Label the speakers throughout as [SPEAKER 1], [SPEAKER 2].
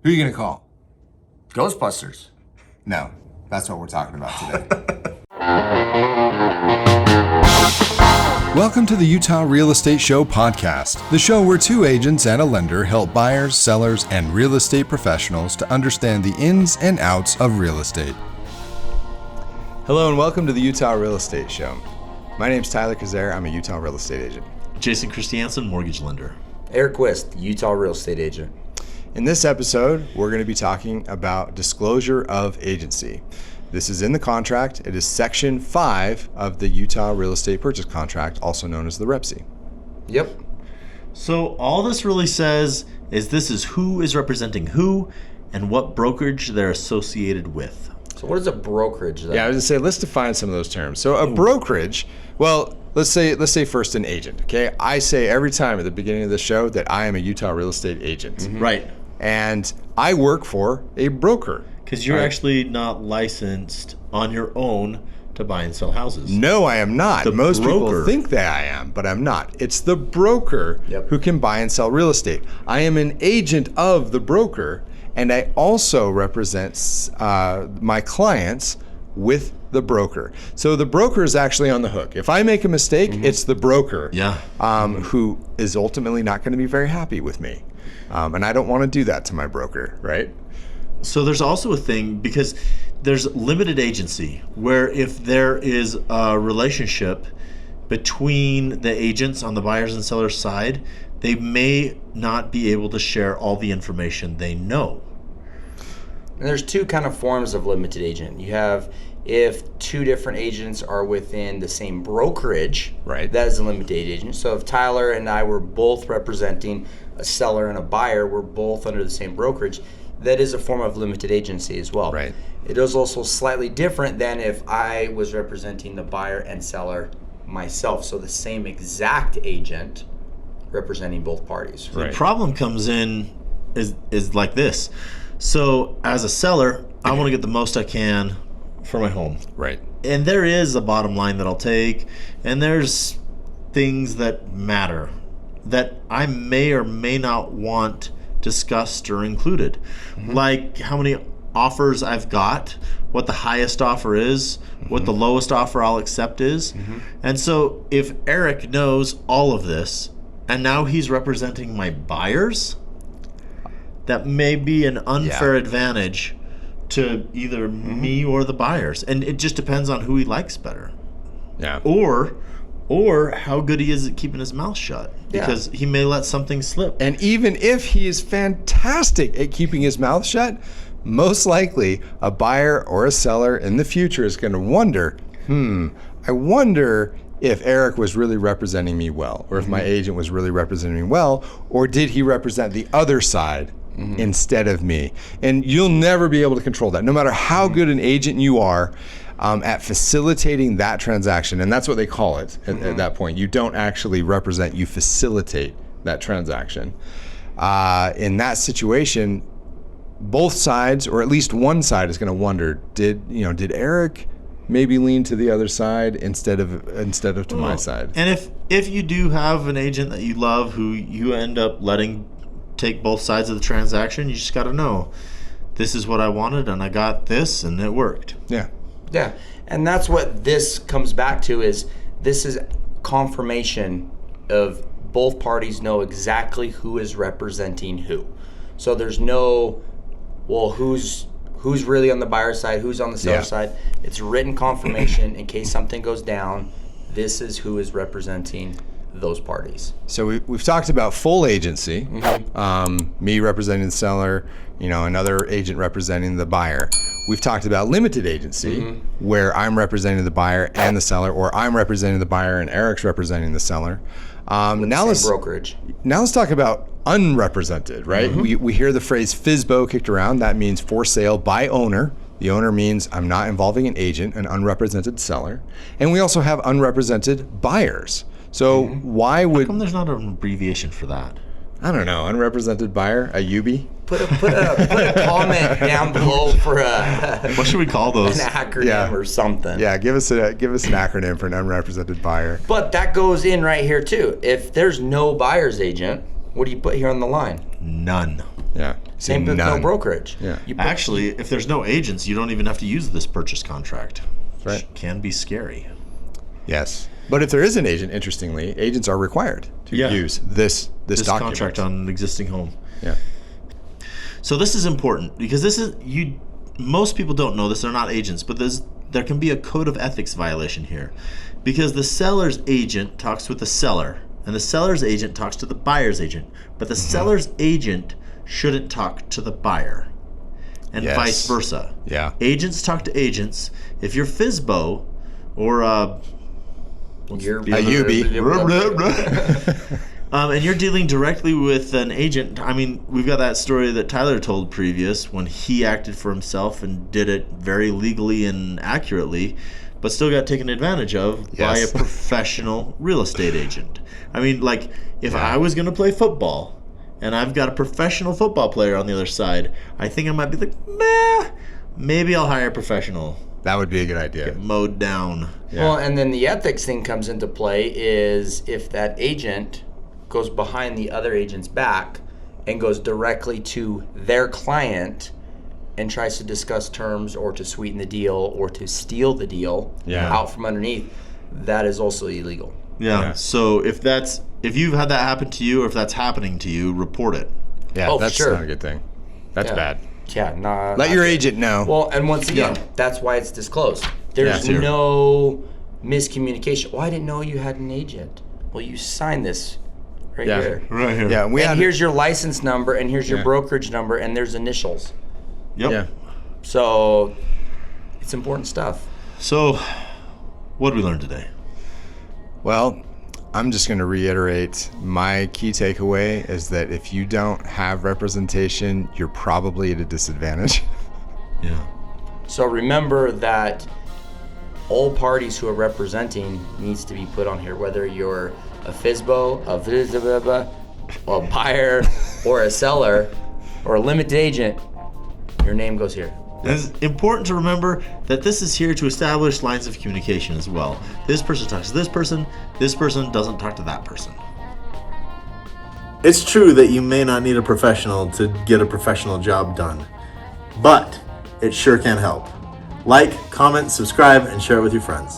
[SPEAKER 1] Who are you going to call?
[SPEAKER 2] Ghostbusters.
[SPEAKER 1] No, that's what we're talking about today. Welcome to the Utah Real Estate Show podcast, the show where two agents and a lender help buyers, sellers, and real estate professionals to understand the ins and outs of real estate. Hello and welcome to the Utah Real Estate Show. My name's Tyler Kazare. I'm a Utah real estate agent.
[SPEAKER 3] Jason Christiansen, mortgage lender.
[SPEAKER 2] Eric Wist, Utah real estate agent.
[SPEAKER 1] In this episode, we're going to be talking about disclosure of agency. This is in the contract. It is Section 5 of the Utah Real Estate Purchase Contract, also known as the REPC.
[SPEAKER 2] Yep.
[SPEAKER 3] So all this really says is this is who is representing who and what brokerage they're associated with.
[SPEAKER 2] So what is a brokerage then?
[SPEAKER 1] Yeah, I was going to say, let's define some of those terms. So a brokerage, well, let's say first an agent, okay? I say every time at the beginning of the show that I am a Utah real estate agent.
[SPEAKER 3] Mm-hmm. Right.
[SPEAKER 1] And I work for a broker.
[SPEAKER 3] Because you're actually not licensed on your own to buy and sell houses.
[SPEAKER 1] No, I am not.
[SPEAKER 3] The
[SPEAKER 1] Most
[SPEAKER 3] broker.
[SPEAKER 1] people think that I am, but I'm not. It's the broker who can buy and sell real estate. I am an agent of the broker, and I also represent my clients with the broker. So the broker is actually on the hook. If I make a mistake, it's the broker who is ultimately not going to be very happy with me. And I don't want to do that to my broker, right?
[SPEAKER 3] So there's also a thing, because there's limited agency, where if there is a relationship between the agents on the buyers and sellers side, they may not be able to share all the information they know.
[SPEAKER 2] And there's two kind of forms of limited agent. You have if two different agents are within the same brokerage,
[SPEAKER 1] right?
[SPEAKER 2] That is a limited agent. So if Tyler and I were both representing a seller and a buyer, we're both under the same brokerage, that is a form of limited agency as well.
[SPEAKER 1] Right.
[SPEAKER 2] It is also slightly different than if I was representing the buyer and seller myself. So the same exact agent representing both parties.
[SPEAKER 3] The problem comes in is like this. So as a seller, I want to get the most I can for my home.
[SPEAKER 1] Right.
[SPEAKER 3] And there is a bottom line that I'll take, and there's things that matter that I may or may not want discussed or included. Like how many offers I've got, what the highest offer is, what the lowest offer I'll accept is. And so if Eric knows all of this, and now he's representing my buyers, that may be an unfair advantage to either me or the buyers. And it just depends on who he likes better.
[SPEAKER 1] Yeah.
[SPEAKER 3] Or how good he is at keeping his mouth shut, because he may let something slip.
[SPEAKER 1] And even if he is fantastic at keeping his mouth shut, most likely a buyer or a seller in the future is going to wonder, I wonder if Eric was really representing me well, or if my agent was really representing me well, or did he represent the other side instead of me? And you'll never be able to control that, no matter how good an agent you are at facilitating that transaction. And that's what they call it at that point. You don't actually represent, you facilitate that transaction. In that situation, both sides, or at least one side, is going to wonder, did Eric maybe lean to the other side instead of to my side?
[SPEAKER 3] And if you do have an agent that you love who you end up letting take both sides of the transaction, you just got to know, this is what I wanted and I got this and it worked.
[SPEAKER 2] Yeah, and that's what this comes back to, is this is confirmation of both parties know exactly who is representing who. So there's no, well, who's really on the buyer side, who's on the seller side. It's written confirmation in case something goes down. This is who is representing those parties.
[SPEAKER 1] So we've talked about full agency, me representing the seller, another agent representing the buyer. We've talked about limited agency, where I'm representing the buyer and the seller, or I'm representing the buyer and Eric's representing the seller. Now let's talk about unrepresented, right? We hear the phrase FSBO kicked around. That means for sale by owner. The owner means I'm not involving an agent, an unrepresented seller. And we also have unrepresented buyers. So why would...
[SPEAKER 3] How come there's not an abbreviation for that?
[SPEAKER 1] I don't know, unrepresented buyer, a UB?
[SPEAKER 2] Put a comment down below for a...
[SPEAKER 3] What should we call those?
[SPEAKER 2] An acronym or something.
[SPEAKER 1] Yeah, give us an acronym for an unrepresented buyer.
[SPEAKER 2] But that goes in right here too. If there's no buyer's agent, what do you put here on the line?
[SPEAKER 3] None.
[SPEAKER 1] Yeah.
[SPEAKER 2] Same with no brokerage.
[SPEAKER 1] Yeah.
[SPEAKER 3] Actually, if there's no agents, you don't even have to use this purchase contract.
[SPEAKER 1] Right.
[SPEAKER 3] Which can be scary.
[SPEAKER 1] Yes. But if there is an agent, interestingly, agents are required to use this document.
[SPEAKER 3] Contract on an existing home.
[SPEAKER 1] Yeah.
[SPEAKER 3] So this is important because most people don't know this, they're not agents, but there can be a code of ethics violation here. Because the seller's agent talks with the seller, and the seller's agent talks to the buyer's agent, but the seller's agent shouldn't talk to the buyer, and vice versa.
[SPEAKER 1] Yeah.
[SPEAKER 3] Agents talk to agents. If you're FSBO or
[SPEAKER 2] You're
[SPEAKER 1] a UB.
[SPEAKER 3] and you're dealing directly with an agent. I mean, we've got that story that Tyler told previous when he acted for himself and did it very legally and accurately, but still got taken advantage of by a professional real estate agent. I mean, like, if I was going to play football and I've got a professional football player on the other side, I think I might be like, maybe I'll hire a professional.
[SPEAKER 1] That would be a good idea.
[SPEAKER 3] Get mowed down.
[SPEAKER 1] Yeah.
[SPEAKER 2] Well, and then the ethics thing comes into play is if that agent goes behind the other agent's back and goes directly to their client and tries to discuss terms or to sweeten the deal or to steal the deal out from underneath, that is also illegal.
[SPEAKER 3] Yeah. So if you've had that happen to you or if that's happening to you, report it.
[SPEAKER 1] Yeah,
[SPEAKER 2] Oh,
[SPEAKER 1] that's
[SPEAKER 2] sure.
[SPEAKER 1] not a good thing. That's bad.
[SPEAKER 2] Yeah,
[SPEAKER 1] Let your agent know.
[SPEAKER 2] Well, and once again, that's why it's disclosed. There's no miscommunication. Well, I didn't know you had an agent. Well, you signed this right here.
[SPEAKER 3] Right here.
[SPEAKER 1] Yeah,
[SPEAKER 2] And here's your license number, and here's your brokerage number, and there's initials.
[SPEAKER 3] Yep.
[SPEAKER 1] Yeah.
[SPEAKER 2] So it's important stuff.
[SPEAKER 3] So what did we learn today?
[SPEAKER 1] Well, I'm just going to reiterate my key takeaway is that if you don't have representation, you're probably at a disadvantage.
[SPEAKER 3] Yeah.
[SPEAKER 2] So remember that all parties who are representing needs to be put on here, whether you're a FSBO, a buyer, or a seller, or a limited agent, your name goes here.
[SPEAKER 3] It's important to remember that this is here to establish lines of communication as well. This person talks to this person doesn't talk to that person. It's true that you may not need a professional to get a professional job done, but it sure can help. Like, comment, subscribe, and share it with your friends.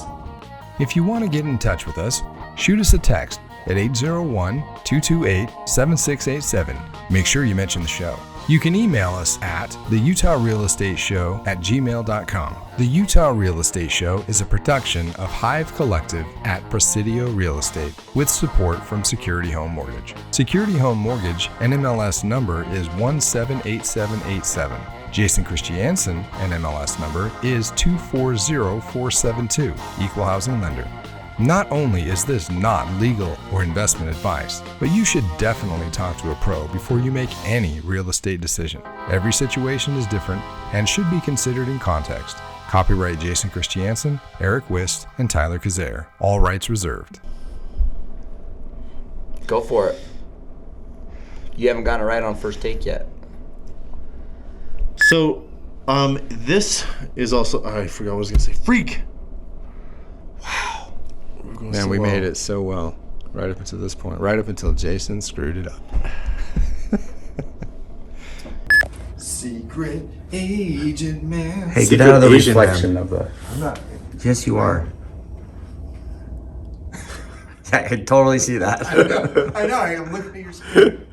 [SPEAKER 4] If you want to get in touch with us, shoot us a text at 801-228-7687. Make sure you mention the show. You can email us at theutahrealestateshow@gmail.com. The Utah Real Estate Show is a production of Hive Collective at Presidio Real Estate with support from Security Home Mortgage. Security Home Mortgage NMLS number is 178787. Jason Christiansen NMLS number is 240472. Equal housing lender. Not only is this not legal or investment advice, but you should definitely talk to a pro before you make any real estate decision. Every situation is different and should be considered in context. Copyright Jason Christiansen, Eric Wist, and Tyler Kazare. All rights reserved.
[SPEAKER 2] Go for it. You haven't gotten it right on first take yet.
[SPEAKER 3] So, this is also, I forgot what I was going to say. Freak! Wow.
[SPEAKER 1] Man, we made it so well right up until this point. Right up until Jason screwed it up. Secret agent man.
[SPEAKER 2] Hey,
[SPEAKER 3] Secret
[SPEAKER 2] get out of the
[SPEAKER 3] Asian
[SPEAKER 2] reflection
[SPEAKER 3] man.
[SPEAKER 2] of the...
[SPEAKER 1] I'm not.
[SPEAKER 2] Yes, you are. I can totally see that.
[SPEAKER 1] I know. I'm looking at your screen.